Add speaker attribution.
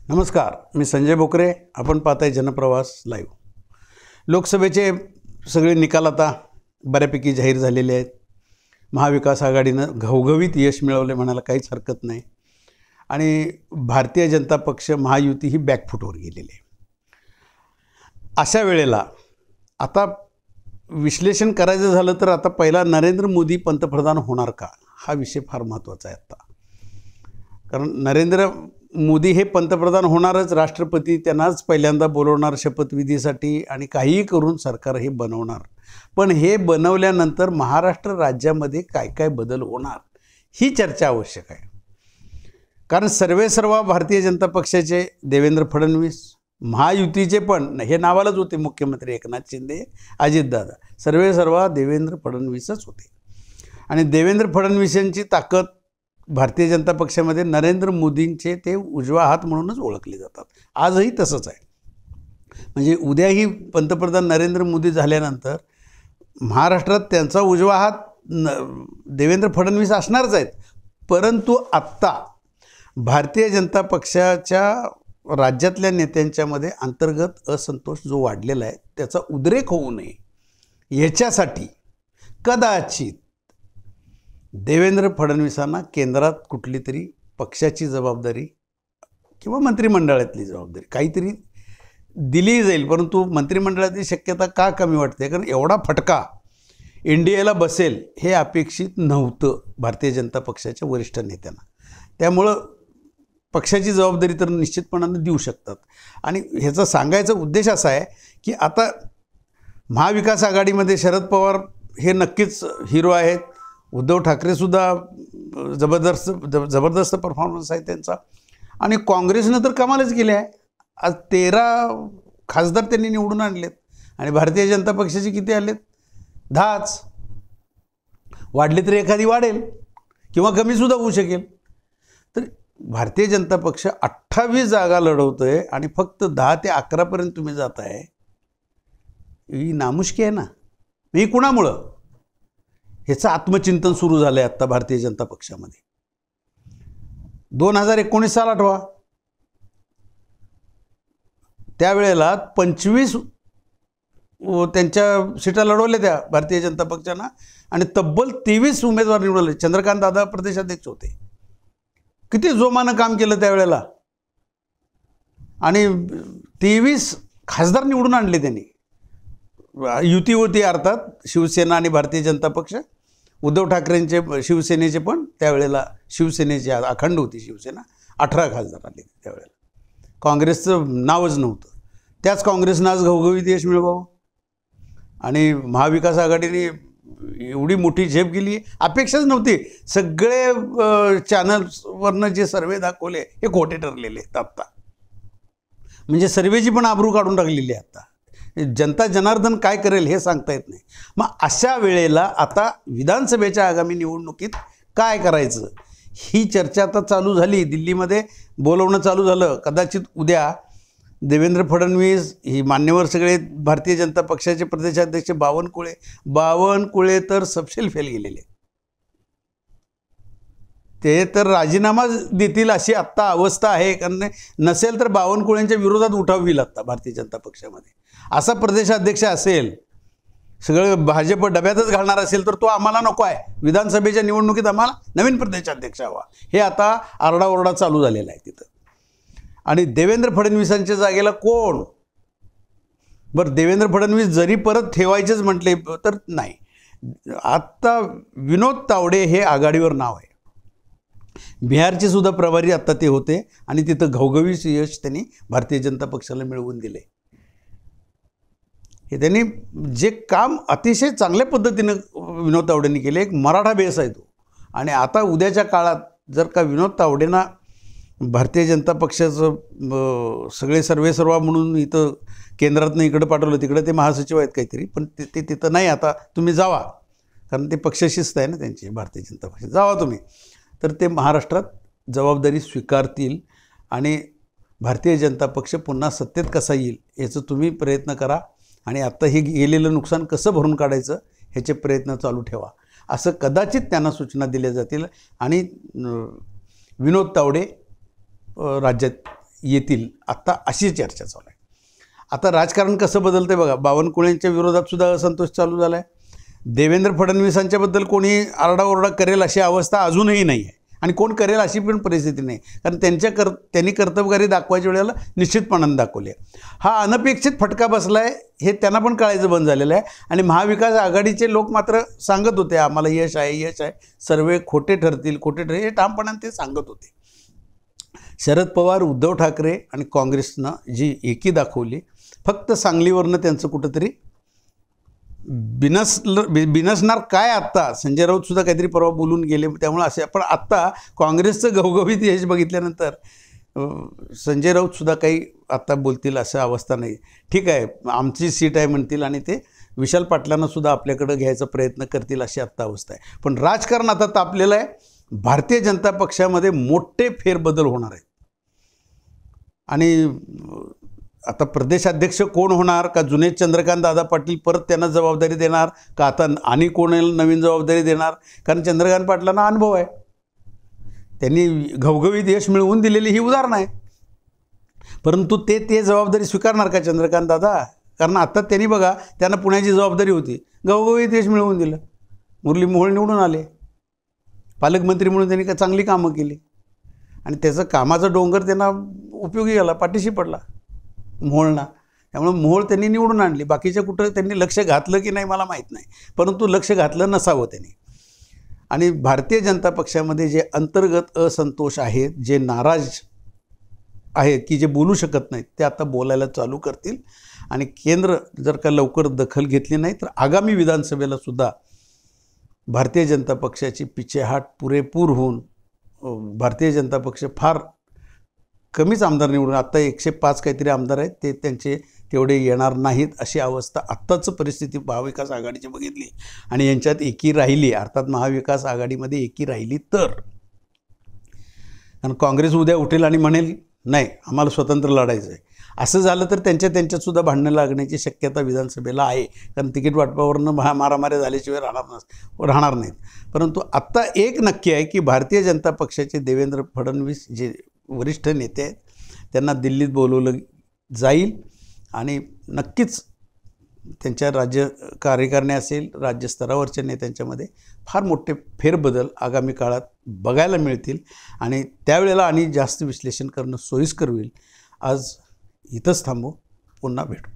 Speaker 1: नमस्कार, मी संजय बोकरे. आपण पाहताय जनप्रवास लाईव्ह. लोकसभेचे सगळे निकाल आता बऱ्यापैकी जाहीर झालेले आहेत. महाविकास आघाडीनं घवघवीत यश मिळवले म्हणायला काहीच हरकत नाही. आणि भारतीय जनता पक्ष महायुती ही बॅकफुटवर गेलेली आहे. अशा वेळेला आता विश्लेषण करायचं झालं तर आता पहिला नरेंद्र मोदी पंतप्रधान होणार का हा विषय फार महत्त्वाचा आहे आता. कारण नरेंद्र मोदी हे पंतप्रधान होणारच, राष्ट्रपती त्यांनाच पहिल्यांदा बोलवणार शपथविधीसाठी आणि काहीही करून सरकार हे बनवणार. पण हे बनवल्यानंतर महाराष्ट्र राज्यामध्ये काय काय बदल होणार ही चर्चा आवश्यक आहे. कारण सर्वेसर्वा भारतीय जनता पक्षाचे देवेंद्र फडणवीस, महायुतीचे पण हे नावालाच होते मुख्यमंत्री एकनाथ शिंदे, अजितदादा, सर्वेसर्वा देवेंद्र फडणवीसच होते. आणि देवेंद्र फडणवीस यांची ताकद भारतीय जनता पक्षामध्ये नरेंद्र मोदींचे ते उजवा हात म्हणूनच ओळखले जातात. आजही तसंच आहे. म्हणजे उद्याही पंतप्रधान नरेंद्र मोदी झाल्यानंतर महाराष्ट्रात त्यांचा उजवा हात देवेंद्र फडणवीस असणारच आहेत. परंतु आत्ता भारतीय जनता पक्षाच्या राज्यातल्या नेत्यांच्यामध्ये अंतर्गत असंतोष जो वाढलेला आहे त्याचा उद्रेक होऊ नये याच्यासाठी कदाचित देवेंद्र फडणवीसांना केंद्रात कुठली तरी पक्षाची जबाबदारी किंवा मंत्रिमंडळातली जबाबदारी काहीतरी दिली जाईल. परंतु मंत्रिमंडळातली शक्यता का कमी वाटते? कारण एवढा फटका इंडियाला बसेल हे अपेक्षित नव्हतं भारतीय जनता पक्षाच्या वरिष्ठ नेत्यांना. त्यामुळं पक्षाची जबाबदारी तर निश्चितपणानं देऊ शकतात. आणि ह्याचा सांगायचा उद्देश असा आहे की आता महाविकास आघाडीमध्ये शरद पवार हे नक्कीच हिरो आहेत. उद्धव ठाकरेसुद्धा जबरदस्त परफॉर्मन्स आहे त्यांचा. आणि काँग्रेसनं तर कमालच केली आहे. आज 13 खासदार त्यांनी निवडून आणलेत आणि भारतीय जनता पक्षाचे किती आलेत? 10च. वाढले तरी एखादी वाढेल किंवा कमीसुद्धा होऊ शकेल. तर भारतीय जनता पक्ष 28 जागा लढवतो आहे आणि फक्त 10 ते 11पर्यंत तुम्ही जात आहे. ही नामुष्की आहे ना. ही कुणामुळं? ह्याचं आत्मचिंतन सुरू झालं आहे आत्ता भारतीय जनता पक्षामध्ये. 2019 साल आठवा, त्यावेळेला 25 त्यांच्या सीटा लढवल्या त्या भारतीय जनता पक्षानं आणि तब्बल 23 उमेदवार निवडले. चंद्रकांत दादा प्रदेशाध्यक्ष होते. किती जोमानं काम केलं त्यावेळेला आणि 23 खासदार निवडून आणले त्यांनी. युती होती अर्थात शिवसेना आणि भारतीय जनता पक्ष. उद्धव ठाकरेंचे शिवसेनेचे पण त्यावेळेला शिवसेनेची अखंड होती शिवसेना. 18 खासदार आले त्यावेळेला. काँग्रेसचं नावच नव्हतं. त्याच काँग्रेसनं आज घवघवीत यश मिळवावं आणि महाविकास आघाडीने एवढी मोठी झेप गेली अपेक्षाच नव्हती. सगळे चॅनल्सवरनं जे सर्वे दाखवले हे खोटे ठरलेले आहेत आत्ता. म्हणजे सर्वेची पण आबरू काढून टाकलेली आहे आत्ता. जनता जनार्दन काय करेल हे सांगता येत नाही. मग अशा वेळेला आता विधानसभेच्या आगामी निवडणुकीत काय करायचं ही चर्चा आता चालू झाली. दिल्लीमध्ये बोलवणं चालू झालं. कदाचित उद्या देवेंद्र फडणवीस ही मान्यवर सगळे भारतीय जनता पक्षाचे प्रदेशाध्यक्ष बावनकुळे तर सबसेल फेल गेलेले. ते तर राजीनामा देतील अशी आत्ता अवस्था आहे. कारण नसेल तर बावनकुळेंच्या विरोधात उठाव होईल आत्ता भारतीय जनता पक्षामध्ये. असा प्रदेशाध्यक्ष असेल, सगळं भाजप डब्यातच घालणार असेल तर तो आम्हाला नको आहे. विधानसभेच्या निवडणुकीत आम्हाला नवीन प्रदेशाध्यक्ष हवा हे आता आरडाओरडा चालू झालेला आहे तिथं. आणि देवेंद्र फडणवीसांच्या जागेला कोण? बरं, देवेंद्र फडणवीस जरी परत ठेवायचेच म्हटले तर नाही. आत्ता विनोद तावडे हे आघाडीवर नाव आहे. बिहारचे सुद्धा प्रभारी आत्ता ते होते आणि तिथं घवघवीत यश त्यांनी भारतीय जनता पक्षाला मिळवून दिले. हे त्यांनी जे काम अतिशय चांगल्या पद्धतीनं विनोद तावडेंनी केले. एक मराठा बेस आहे तो. आणि आता उद्याच्या काळात जर का विनोद तावडेंना भारतीय जनता पक्षाचं सगळे सर्वेसर्वा म्हणून इथं केंद्रातनं इकडं पाठवलं, तिकडं ते महासचिव आहेत काहीतरी, पण ते तिथं नाही. आता तुम्ही जावा, कारण ते पक्षशिस्त आहे ना त्यांची भारतीय जनता पक्ष. जावा तुम्ही, तर ते महाराष्ट्रात जबाबदारी स्वीकारतील आणि भारतीय जनता पक्ष पुन्हा सत्तेत कसा येईल याचं तुम्ही प्रयत्न करा. आणि आत्ता हे गेलेलं नुकसान कसं भरून काढायचं ह्याचे प्रयत्न चालू ठेवा असं कदाचित त्यांना सूचना दिल्या जातील आणि विनोद तावडे राज्यात येतील आत्ता अशी चर्चा चालू आहे. आता राजकारण कसं बदलतंय बघा. बावनकुळेंच्या विरोधात सुद्धा असंतोष चालू झाला आहे. देवेंद्र फडणवीसांच्याबद्दल कोणी आरडाओरडा करेल अशी अवस्था अजूनही नाही आहे आणि कोण करेल अशी पण परिस्थिती नाही, कारण त्यांनी कर्तबगारी दाखवायच्या वेळेला निश्चितपणाने दाखवली आहे. हा अनपेक्षित फटका बसला आहे हे त्यांना पण कळायचं बंद झालेलं आहे. आणि महाविकास आघाडीचे लोक मात्र सांगत होते आम्हाला यश आहे, सर्वे खोटे ठरतील हे ठामपणाने ते सांगत होते. शरद पवार, उद्धव ठाकरे आणि काँग्रेसनं जी एकी दाखवली, फक्त सांगलीवरनं त्यांचं कुठंतरी बिनसणार काय. आत्ता संजय राऊत सुद्धा काहीतरी परवा बोलून गेले, त्यामुळे असे. पण आत्ता काँग्रेसचं घवघवीत यश बघितल्यानंतर संजय राऊत सुद्धा काही आत्ता बोलतील असं अवस्था नाही. ठीक आहे, आमची सीट आहे म्हणतील आणि ते विशाल पाटलांना सुद्धा आपल्याकडं घ्यायचा प्रयत्न करतील अशी आत्ता अवस्था आहे. पण राजकारण आता तापलेलं आहे. भारतीय जनता पक्षामध्ये मोठे फेरबदल होणार आहेत आणि आता प्रदेशाध्यक्ष कोण होणार, का जुने चंद्रकांत दादा पाटील परत त्यांना जबाबदारी देणार, का आता आणि कोणाला नवीन जबाबदारी देणार. कारण चंद्रकांत पाटलांना अनुभव आहे, त्यांनी घवघवीत यश मिळवून दिलेली ही उदाहरणं आहे. परंतु ते जबाबदारी स्वीकारणार का चंद्रकांत दादा? कारण आता त्यांनी बघा, त्यांना पुण्याची जबाबदारी होती, घवघवीत यश मिळवून दिलं, मुरली मोहोळ निवडून आले, पालकमंत्री म्हणून त्यांनी का चांगली कामं केली आणि त्याचं कामाचा डोंगर त्यांना उपयोगी आला, पाठीशी पडला मोहोळना. त्यामुळे मोहोळ त्यांनी निवडून आणली. बाकीच्या कुठं त्यांनी लक्ष घातलं की नाही मला माहीत नाही, परंतु लक्ष घातलं नसावं त्यांनी. आणि भारतीय जनता पक्षामध्ये जे अंतर्गत असंतोष आहेत, जे नाराज आहेत की जे बोलू शकत नाहीत, ते आता बोलायला चालू करतील. आणि केंद्र जर का लवकर दखल घेतली नाही तर आगामी विधानसभेला सुद्धा भारतीय जनता पक्षाची पिछेहाट पुरेपूर होऊन भारतीय जनता पक्ष फार कमीच आमदार निवडून, आत्ता 105 काहीतरी आमदार आहेत, ते त्यांचे तेवढे येणार नाहीत अशी अवस्था आत्ताच परिस्थिती महाविकास आघाडीची बघितली. आणि यांच्यात एकी राहिली, अर्थात महाविकास आघाडीमध्ये एकी राहिली तर, कारण काँग्रेस उद्या उठेल आणि म्हणेल नाही आम्हाला स्वतंत्र लढायचं आहे, असं झालं तर त्यांच्यातसुद्धा भांडणं लागण्याची शक्यता विधानसभेला आहे. कारण तिकीट वाटपावरनं मारामाऱ्या झाल्याशिवाय राहणार नाहीत. परंतु आत्ता एक नक्की आहे की भारतीय जनता पक्षाचे देवेंद्र फडणवीस जे वरिष्ठ नेते आहेत त्यांना दिल्लीत बोलवलं जाईल आणि नक्कीच त्यांच्या राज्य कार्यकारिणी असेल, राज्यस्तरावरच्या नेत्यांच्यामध्ये फार मोठे फेरबदल आगामी काळात बघायला मिळतील आणि त्यावेळेला आणि जास्त विश्लेषण करणं सोयीस्कर होईल. आज इथंच थांबू, पुन्हा भेटू.